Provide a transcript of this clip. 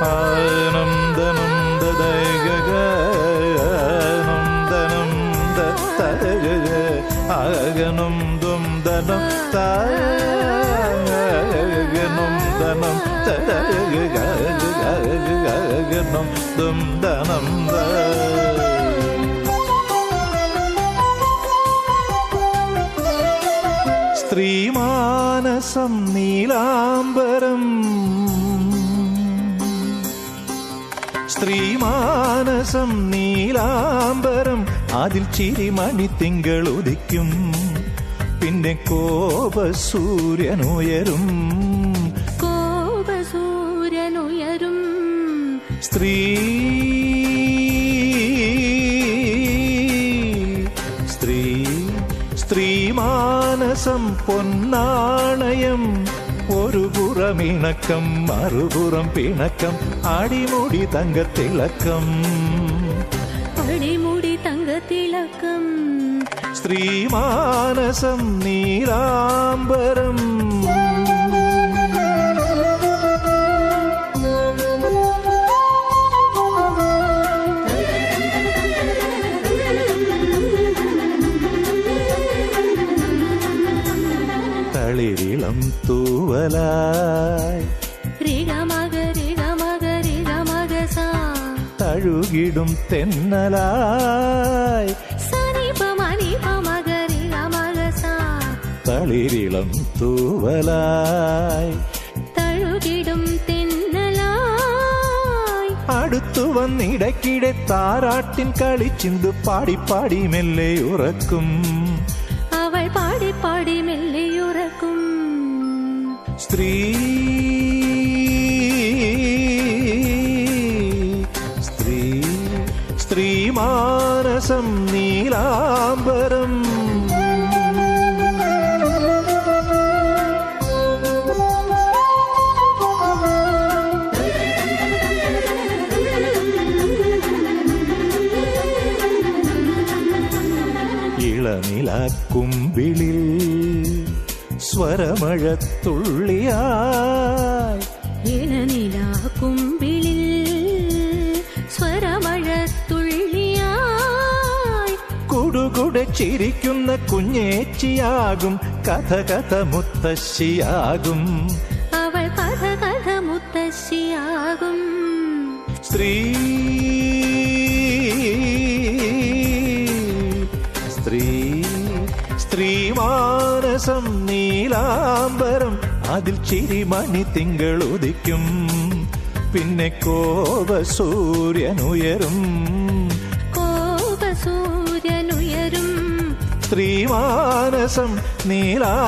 ആനന്ദനം ദദൈഗനം ദത്തഗ ആഗനം dum ദനം താഗനം ദനം തദഗനം dum ദനം the. സ്ത്രീമാനസം നീലാംബരം സ്ത്രീമാനസം നീലാംബരം അതിൽ ചിരിമണി തിങ്കളുദിക്കും പിന്നെ കോപസൂര്യനുയരും സ്ത്രീ സ്ത്രീ സ്ത്രീമാനസം പൊന്നാണയം ഒരു പുറമിണക്കം മറുപുറം പിണക്കം അടിമുടി തങ്കത്തിളക്കം സ്ത്രീമാനസം നീലാംബരം. തളിരിളം തൂവലായി തഴുകിടും തെന്നലായി തളിരിളം തൂവലായി തഴുകിടും തെന്നലായി അടുത്തു വന്നിടയ്ക്കിടെ താരാട്ടിൻ കളിച്ചിന്തു പാടിപ്പാടി മെല്ലെ ഉറക്കും അവൾ പാടിപ്പാടി മെല്ലെയുറക്കും സ്ത്രീ സ്ത്രീ സ്ത്രീമാനസം നീലാംബരം. ഇളനിലാക്കുമ്പിളിൽ സ്വരമഴത്തുള്ളിയായി ഇളനിലാക്കുമ്പിളിൽ സ്വരമഴത്തുള്ളിയായി കുടുകുടെ ചിരിക്കുന്ന കുഞ്ഞേച്ചിയാകും കഥ കഥ മുത്തശ്ശിയാകും അവൾ കഥ കഥ മുത്തശ്ശിയാകും സ്ത്രീ സ്ത്രീ സ്ത്രീമാനസം നീലാംബരം അതിൽ ചിരിമണി തിങ്കളുദിക്കും പിന്നെ കോപസൂര്യനുയരും സ്ത്രീമാനസം നീലാംബരം.